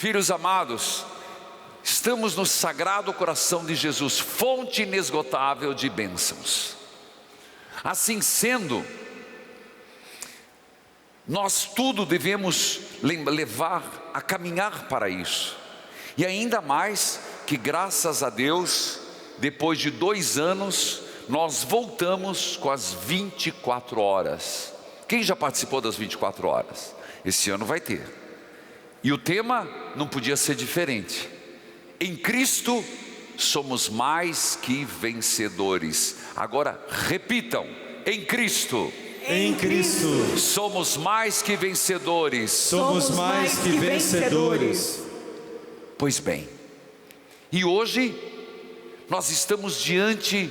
Filhos amados, estamos no Sagrado Coração de Jesus, fonte inesgotável de bênçãos. Assim sendo, nós tudo devemos levar a caminhar para isso. E ainda mais que, graças a Deus, depois de 2 anos, nós voltamos com as 24 horas. Quem já participou das 24 horas? Esse ano vai ter. E o tema não podia ser diferente. Em Cristo somos mais que vencedores. Agora repitam: em Cristo. Em Cristo Somos mais que vencedores. somos mais que vencedores. Pois bem, e hoje nós estamos diante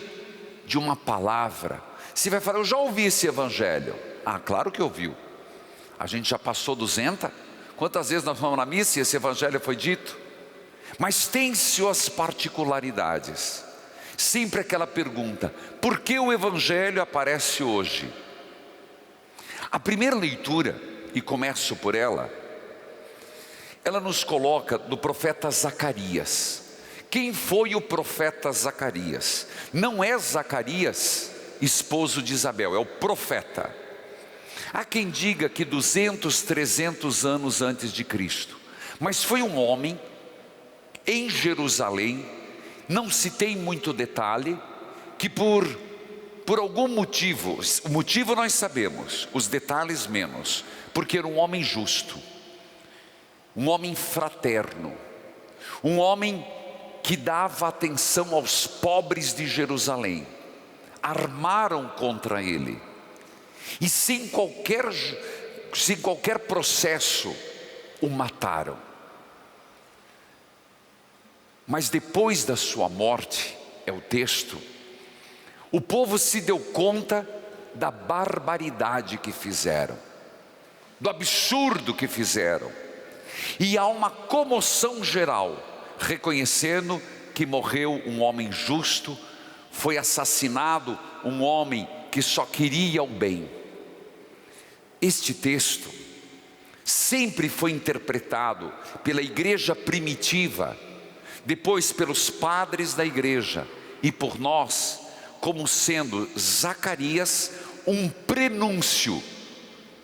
de uma palavra. Você vai falar: eu já ouvi esse evangelho. Ah, claro que ouviu. A gente já passou 200. Quantas vezes nós fomos na missa e esse evangelho foi dito? Mas tem suas particularidades. Sempre aquela pergunta: por que o evangelho aparece hoje? A primeira leitura, e começo por ela nos coloca do profeta Zacarias. Quem foi o profeta Zacarias? Não é Zacarias, esposo de Isabel, é o profeta. Há quem diga que 200, 300 anos antes de Cristo. Mas foi um homem em Jerusalém, não se tem muito detalhe, que por algum motivo, o motivo nós sabemos, os detalhes menos, porque era um homem justo, um homem fraterno, um homem que dava atenção aos pobres de Jerusalém. Armaram contra ele, e sem qualquer processo o mataram. Mas depois da sua morte, é o texto, o povo se deu conta da barbaridade que fizeram, do absurdo que fizeram, e há uma comoção geral, reconhecendo que morreu um homem justo, foi assassinado um homem que só queria o bem. Este texto sempre foi interpretado pela igreja primitiva, depois pelos padres da igreja e por nós, como sendo Zacarias um prenúncio,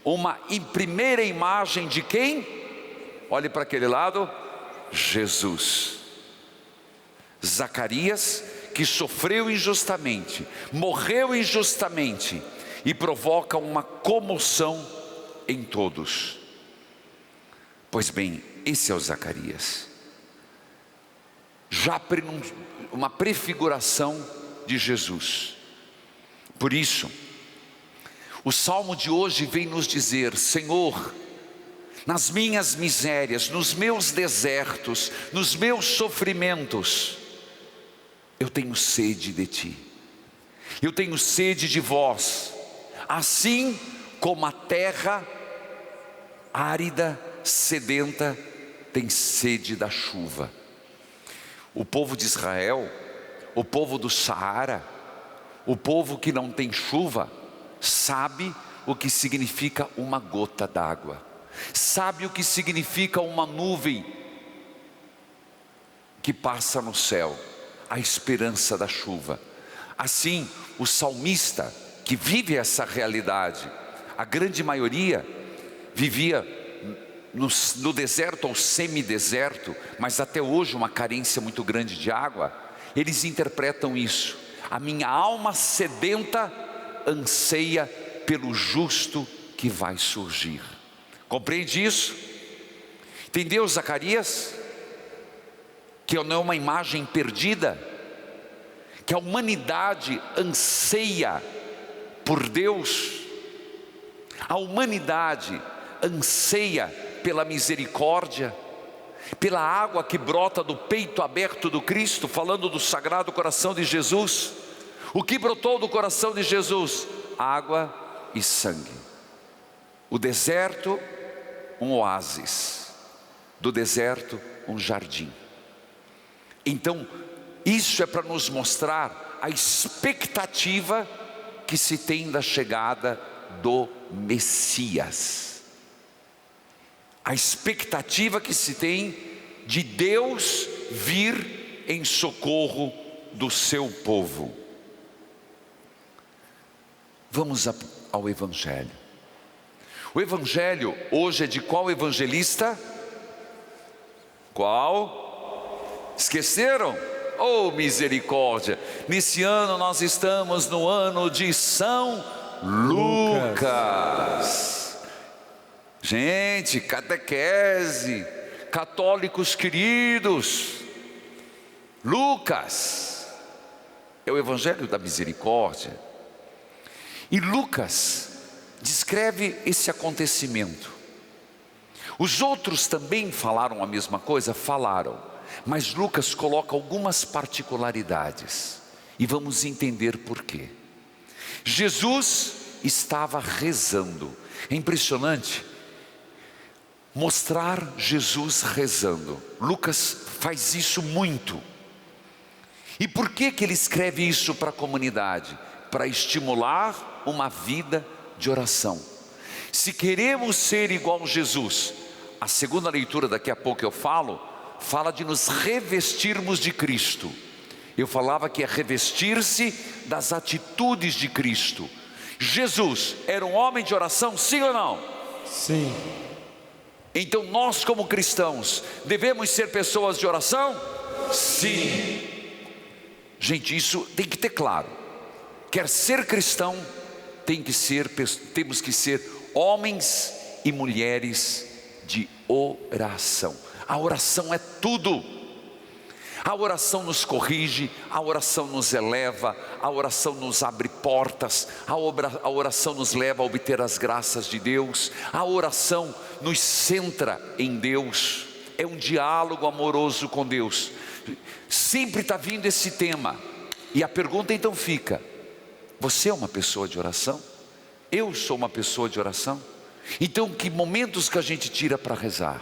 uma primeira imagem de quem? Olhe para aquele lado: Jesus. Zacarias, que sofreu injustamente, morreu injustamente e provoca uma comoção em todos. Pois bem, esse é o Zacarias, já uma prefiguração de Jesus. Por isso, o salmo de hoje vem nos dizer: Senhor, nas minhas misérias, nos meus desertos, nos meus sofrimentos, eu tenho sede de Ti, eu tenho sede de Vós, assim como a terra árida, sedenta, tem sede da chuva. O povo de Israel, o povo do Saara, o povo que não tem chuva, sabe o que significa uma gota d'água, sabe o que significa uma nuvem que passa no céu, a esperança da chuva. Assim, o salmista que vive essa realidade, a grande maioria vivia no deserto ou semideserto, mas até hoje uma carência muito grande de água. Eles interpretam isso: a minha alma sedenta anseia pelo justo que vai surgir. Compreende isso? Entendeu, Zacarias? Que não é uma imagem perdida, que a humanidade anseia por Deus, a humanidade anseia pela misericórdia, pela água que brota do peito aberto do Cristo, falando do Sagrado Coração de Jesus. O que brotou do coração de Jesus? Água e sangue. O deserto, um oásis; do deserto, um jardim. Então, isso é para nos mostrar a expectativa que se tem da chegada do Messias. A expectativa que se tem de Deus vir em socorro do seu povo. Vamos ao Evangelho. O Evangelho hoje é de qual evangelista? Qual? Esqueceram? Oh, misericórdia! Nesse ano nós estamos no ano de São Lucas. Gente, catequese, católicos queridos, Lucas é o Evangelho da misericórdia. E Lucas descreve esse acontecimento. Os outros também falaram a mesma coisa? Falaram. Mas Lucas coloca algumas particularidades. E vamos entender por quê. Jesus estava rezando. É impressionante mostrar Jesus rezando. Lucas faz isso muito. E por que ele escreve isso para a comunidade? Para estimular uma vida de oração. Se queremos ser igual a Jesus, a segunda leitura daqui a pouco eu fala de nos revestirmos de Cristo. Eu falava que é revestir-se das atitudes de Cristo. Jesus era um homem de oração, sim ou não? Sim. Então nós como cristãos devemos ser pessoas de oração? Sim. Gente, isso tem que ter claro. Quer ser cristão, temos que ser homens e mulheres de oração. A oração é tudo. A oração nos corrige, a oração nos eleva, a oração nos abre portas, a oração nos leva a obter as graças de Deus, a oração nos centra em Deus, é um diálogo amoroso com Deus. Sempre está vindo esse tema, e a pergunta então fica: você é uma pessoa de oração? Eu sou uma pessoa de oração? Então que momentos que a gente tira para rezar?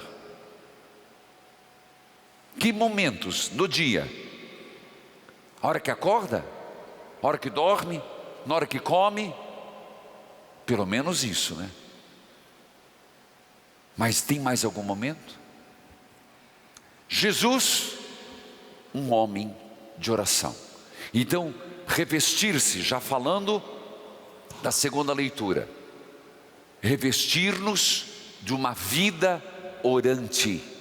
Que momentos no dia? A hora que acorda? A hora que dorme? Na hora que come? Pelo menos isso, né? Mas tem mais algum momento? Jesus, um homem de oração. Então, revestir-se, já falando da segunda leitura, revestir-nos de uma vida orante.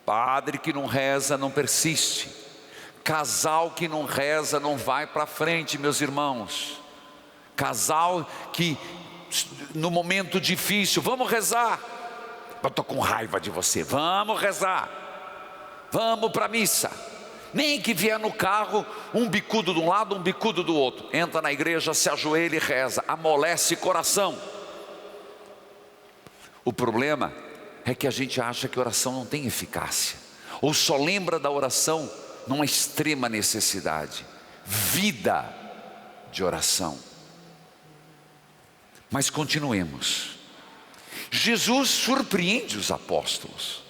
Padre que não reza não persiste. Casal que não reza não vai para frente, meus irmãos. Casal que no momento difícil, vamos rezar. Eu estou com raiva de você, vamos rezar. Vamos para a missa. Nem que vier no carro, um bicudo de um lado, um bicudo do outro. Entra na igreja, se ajoelha e reza. Amolece coração. O problema é que a gente acha que a oração não tem eficácia, ou só lembra da oração numa extrema necessidade. Vida de oração. Mas continuemos. Jesus surpreende os apóstolos,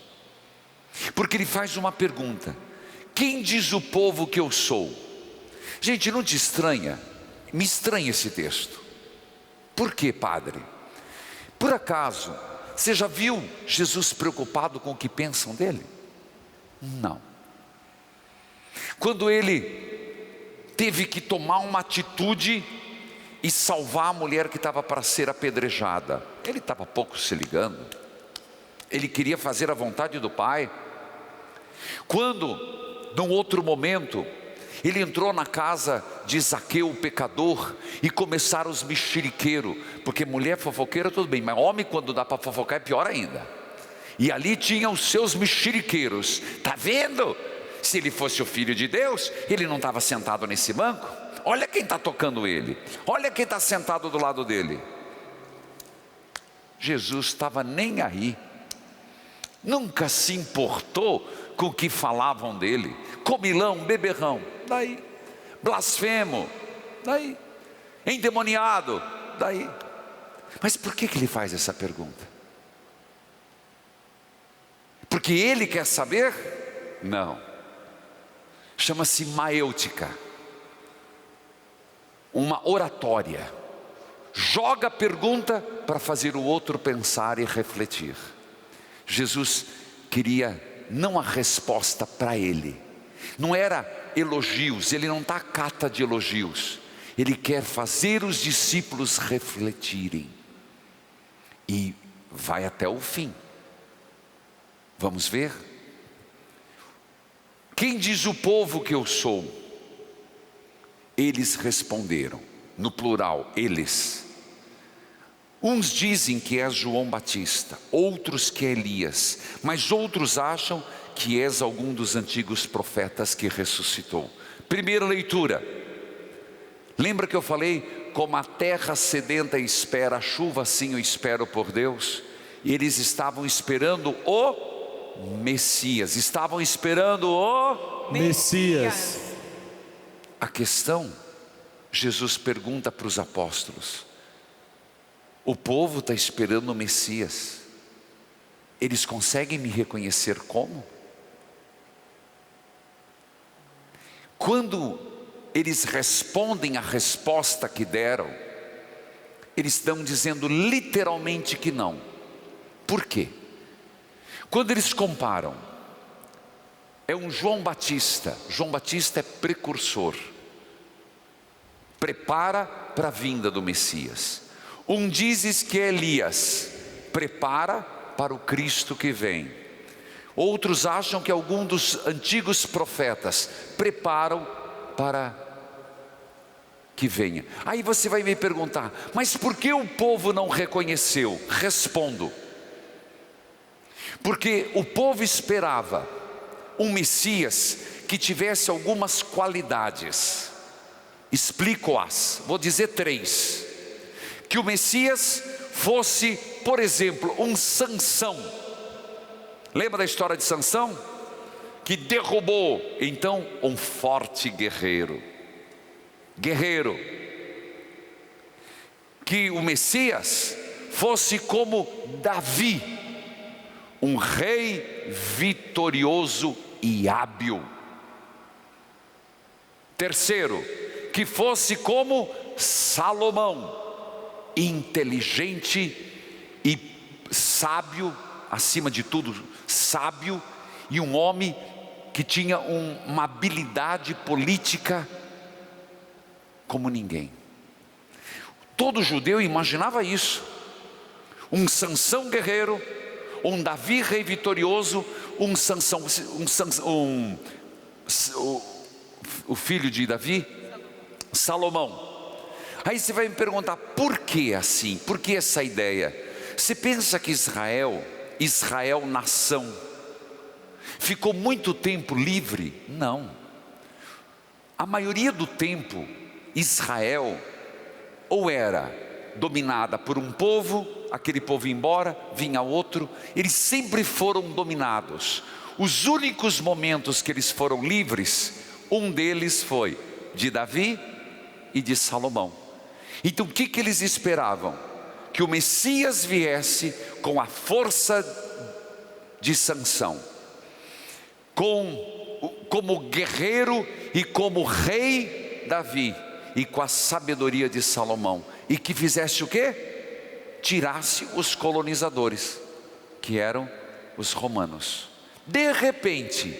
porque ele faz uma pergunta: quem diz o povo que eu sou? Gente, não te estranha? Me estranha esse texto. Por quê, padre? Por acaso você já viu Jesus preocupado com o que pensam dele? Não. Quando ele teve que tomar uma atitude e salvar a mulher que estava para ser apedrejada, ele estava pouco se ligando. Ele queria fazer a vontade do Pai. Quando, num outro momento, ele entrou na casa de Zaqueu, o pecador, e começaram os mexeriqueiros, porque mulher fofoqueira tudo bem, mas homem quando dá para fofocar é pior ainda. E ali tinham os seus mexeriqueiros. Está vendo? Se ele fosse o Filho de Deus, ele não estava sentado nesse banco. Olha quem está tocando ele, olha quem está sentado do lado dele. Jesus estava nem aí, nunca se importou com o que falavam dele. Comilão, beberrão, daí. Blasfemo, daí. Endemoniado, daí. Mas por que ele faz essa pergunta? Porque ele quer saber? Não. Chama-se maêutica, uma oratória. Joga a pergunta para fazer o outro pensar e refletir. Jesus queria não a resposta para ele, não era elogios, ele não está à cata de elogios, ele quer fazer os discípulos refletirem, e vai até o fim. Vamos ver? Quem diz o povo que eu sou? Eles responderam, no plural, eles. Uns dizem que és João Batista, outros que é Elias, mas outros acham que és algum dos antigos profetas que ressuscitou. Primeira leitura. Lembra que eu falei, como a terra sedenta espera a chuva, assim eu espero por Deus? E eles estavam esperando o Messias, estavam esperando o Messias. A questão, Jesus pergunta para os apóstolos, o povo está esperando o Messias, eles conseguem me reconhecer como? Quando eles respondem a resposta que deram, eles estão dizendo literalmente que não. Por quê? Quando eles comparam, é um João Batista é precursor, prepara para a vinda do Messias. Um dizes que é Elias, prepara para o Cristo que vem. Outros acham que algum dos antigos profetas preparam para que venha. Aí você vai me perguntar, mas por que o povo não reconheceu? Respondo, porque o povo esperava um Messias que tivesse algumas qualidades. Explico-as, vou dizer 3. Que o Messias fosse, por exemplo, um Sansão. Lembra da história de Sansão? Que derrubou, então, um forte guerreiro. Que o Messias fosse como Davi, um rei vitorioso e hábil. Terceiro, que fosse como Salomão, inteligente e sábio, acima de tudo sábio, e um homem que tinha uma habilidade política como ninguém. Todo judeu imaginava isso, um Sansão guerreiro, um Davi rei vitorioso, o filho de Davi, Salomão. Aí você vai me perguntar, por que assim? Por que essa ideia? Você pensa que Israel nação, ficou muito tempo livre? Não. A maioria do tempo, Israel ou era dominada por um povo, aquele povo ia embora, vinha outro, eles sempre foram dominados. Os únicos momentos que eles foram livres, um deles foi de Davi e de Salomão. Então o que eles esperavam? Que o Messias viesse com a força de Sansão, como guerreiro e como rei Davi, e com a sabedoria de Salomão, e que fizesse o quê? Tirasse os colonizadores, que eram os romanos. De repente,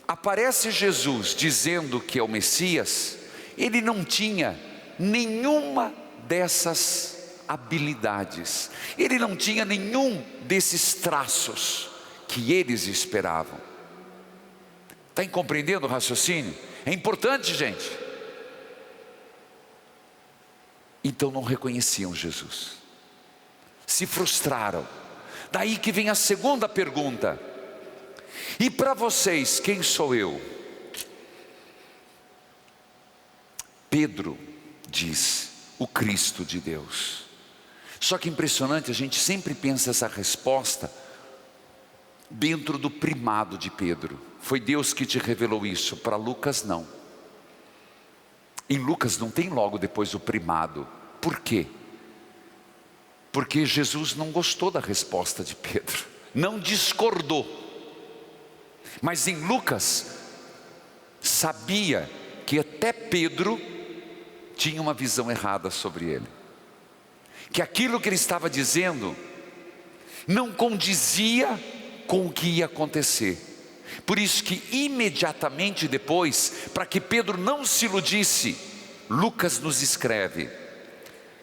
aparece Jesus dizendo que é o Messias. Ele não tinha nenhuma dessas habilidades, ele não tinha nenhum desses traços que eles esperavam. Está compreendendo o raciocínio? É importante, gente. Então não reconheciam Jesus, se frustraram. Daí que vem a segunda pergunta: e para vocês, quem sou eu? Pedro diz, o Cristo de Deus. Só que impressionante, a gente sempre pensa essa resposta dentro do primado de Pedro. Foi Deus que te revelou isso. Para Lucas não. Em Lucas não tem logo depois o primado. Por quê? Porque Jesus não gostou da resposta de Pedro, não discordou. Mas em Lucas, sabia que até Pedro tinha uma visão errada sobre ele, que aquilo que ele estava dizendo não condizia com o que ia acontecer. Por isso que imediatamente depois, para que Pedro não se iludisse, Lucas nos escreve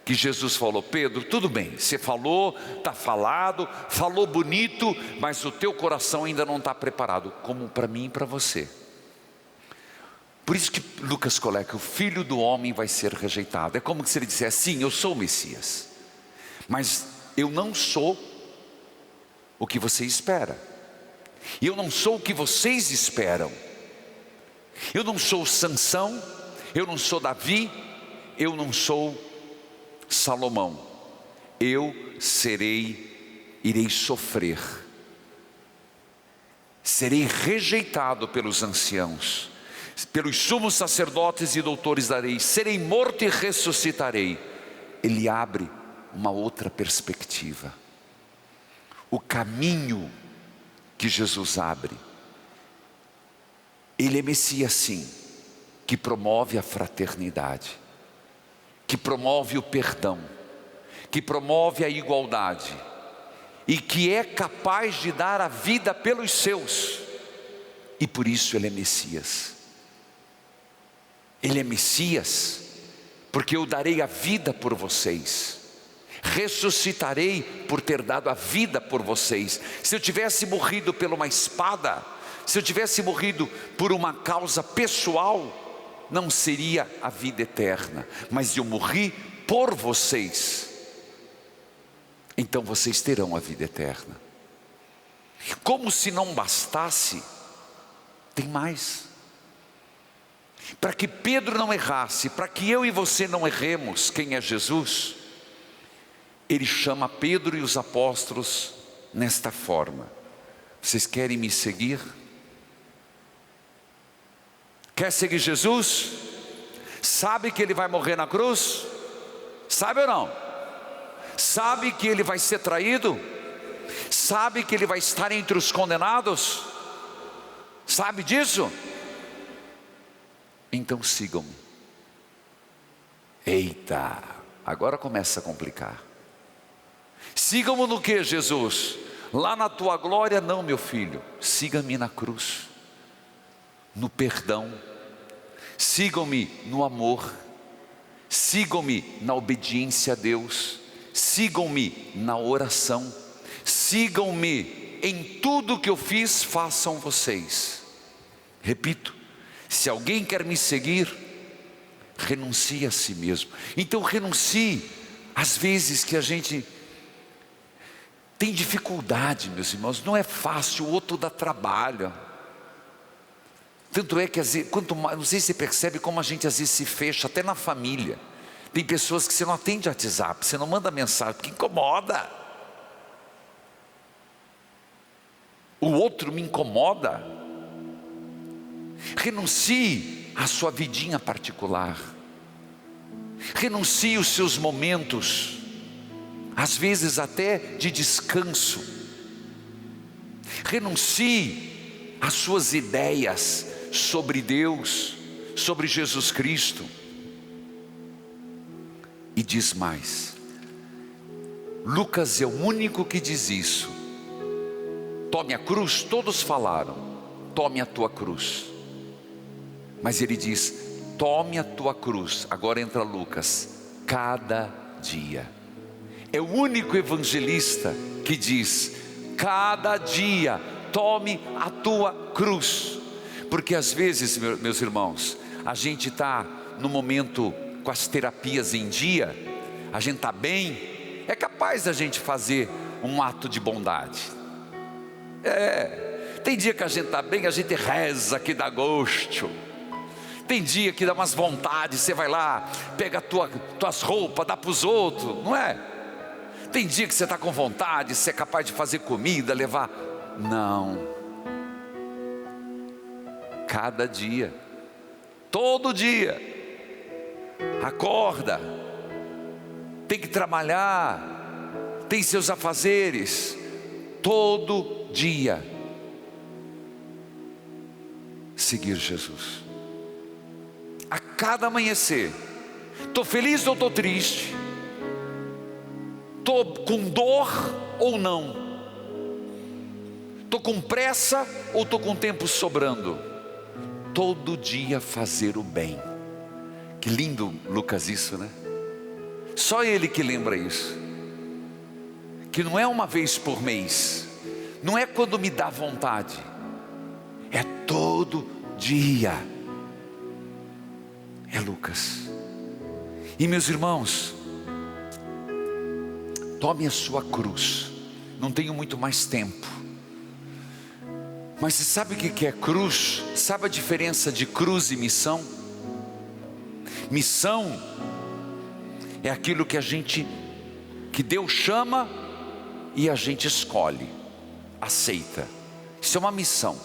que Jesus falou: Pedro, tudo bem, você falou, está falado, falou bonito, mas o teu coração ainda não está preparado, como para mim e para você. Por isso que Lucas coloca: o Filho do Homem vai ser rejeitado. É como se ele dissesse: sim, eu sou o Messias, mas eu não sou o que você espera, eu não sou o que vocês esperam, eu não sou Sansão, eu não sou Davi, eu não sou Salomão, eu irei sofrer, serei rejeitado pelos anciãos, pelos sumos sacerdotes e doutores da lei, serei morto e ressuscitarei. Ele abre uma outra perspectiva. O caminho que Jesus abre, ele é Messias sim, que promove a fraternidade, que promove o perdão, que promove a igualdade, e que é capaz de dar a vida pelos seus, e por isso ele é Messias. Ele é Messias, porque eu darei a vida por vocês, ressuscitarei por ter dado a vida por vocês. Se eu tivesse morrido por uma espada, se eu tivesse morrido por uma causa pessoal, não seria a vida eterna, mas eu morri por vocês, então vocês terão a vida eterna. Como se não bastasse, tem mais. Para que Pedro não errasse, para que eu e você não erremos quem é Jesus, ele chama Pedro e os apóstolos nesta forma: vocês querem me seguir? Quer seguir Jesus? Sabe que ele vai morrer na cruz? Sabe ou não? Sabe que ele vai ser traído? Sabe que ele vai estar entre os condenados? Sabe disso? Então sigam-me. Eita, agora começa a complicar. Sigam-me no que, Jesus? Lá na tua glória? Não, meu filho, siga-me na cruz, no perdão, sigam-me no amor, sigam-me na obediência a Deus, sigam-me na oração, sigam-me em tudo que eu fiz, façam vocês. Repito: se alguém quer me seguir, renuncie a si mesmo. Então renuncie. Às vezes que a gente tem dificuldade, meus irmãos, não é fácil, o outro dá trabalho. Tanto é que às vezes, quanto mais, não sei se você percebe como a gente às vezes se fecha, até na família. Tem pessoas que você não atende WhatsApp, você não manda mensagem, porque incomoda. O outro me incomoda. Renuncie à sua vidinha particular, renuncie os seus momentos, às vezes até de descanso, renuncie às suas ideias sobre Deus, sobre Jesus Cristo. E diz mais, Lucas é o único que diz isso: tome a cruz. Todos falaram, tome a tua cruz. Mas ele diz: tome a tua cruz. Agora entra Lucas: cada dia. É o único evangelista que diz: cada dia tome a tua cruz. Porque às vezes, meus irmãos, a gente está no momento com as terapias em dia, a gente está bem, é capaz da gente fazer um ato de bondade. Tem dia que a gente está bem, a gente reza que dá gosto. Tem dia que dá umas vontades, você vai lá, pega tuas roupas, dá para os outros, não é? Tem dia que você está com vontade, você é capaz de fazer comida, levar. Não. Cada dia, todo dia, acorda, tem que trabalhar, tem seus afazeres, todo dia, seguir Jesus. A cada amanhecer, estou feliz ou estou triste, estou com dor ou não, Estou com pressa ou estou com tempo sobrando? Todo dia fazer o bem. Que lindo, Lucas, isso, né? Só ele que lembra isso. Que não é uma vez por mês, não é quando me dá vontade, é todo dia. É Lucas. E meus irmãos, tome a sua cruz. Não tenho muito mais tempo, mas você sabe o que é cruz? Sabe a diferença de cruz e missão? Missão é aquilo que Deus chama e a gente escolhe, aceita. Isso é uma missão.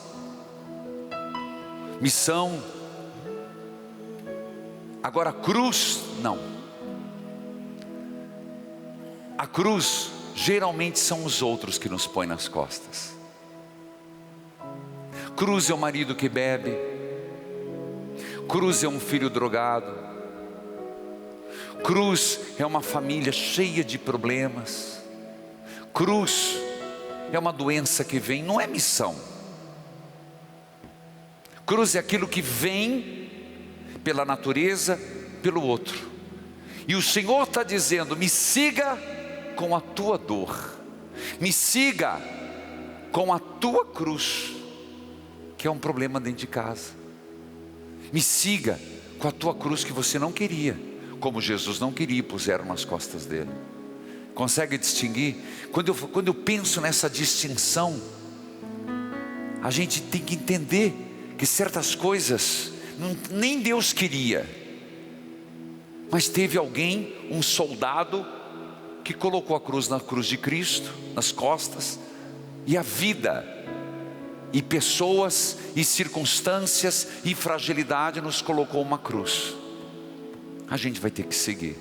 Missão. Agora cruz, não. A cruz geralmente são os outros que nos põem nas costas. Cruz é o marido que bebe. Cruz é um filho drogado. Cruz é uma família cheia de problemas. Cruz é uma doença que vem, não é missão. Cruz é aquilo que vem pela natureza, pelo outro. E o Senhor está dizendo: me siga com a tua dor, me siga com a tua cruz, que é um problema dentro de casa. Me siga com a tua cruz que você não queria, como Jesus não queria, puseram nas costas dele. Consegue distinguir? Quando eu penso nessa distinção, a gente tem que entender que certas coisas nem Deus queria, mas teve alguém, um soldado, que colocou a cruz na cruz de Cristo, nas costas, e a vida, e pessoas, e circunstâncias, e fragilidade nos colocou uma cruz. A gente vai ter que seguir.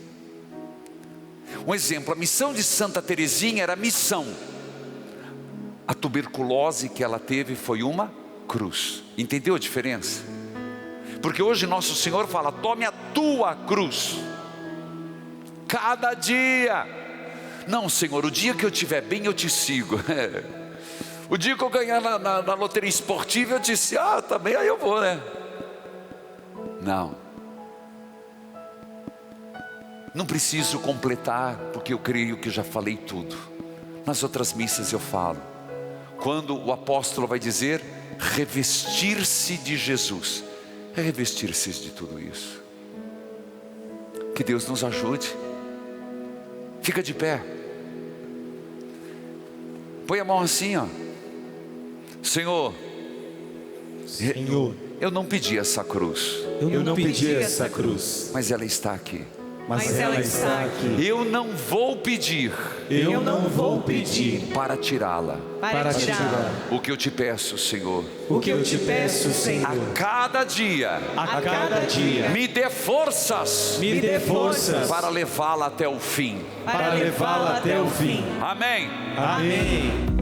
Um exemplo, a missão de Santa Teresinha era missão. A tuberculose que ela teve foi uma cruz. Entendeu a diferença? Porque hoje nosso Senhor fala: tome a tua cruz, cada dia. Não, Senhor, o dia que eu estiver bem eu te sigo. O dia que eu ganhar na loteria esportiva eu disse: também aí eu vou, né? Não preciso completar, porque eu creio que já falei tudo. Nas outras missas eu falo, quando o apóstolo vai dizer revestir-se de Jesus, é revestir-se de tudo isso. Que Deus nos ajude. Fica de pé, põe a mão assim, ó. Senhor, eu não pedi essa cruz, eu não pedi essa cruz, mas ela está aqui. Mas ela está aqui. Eu não vou pedir. Eu não vou pedir para tirá-la. Para tirar. O que eu te peço, Senhor. O que eu te peço, Senhor. A cada dia. A cada dia. Me dê forças. Me dê forças. Para levá-la até o fim. Para levá-la até o fim. Amém. Amém.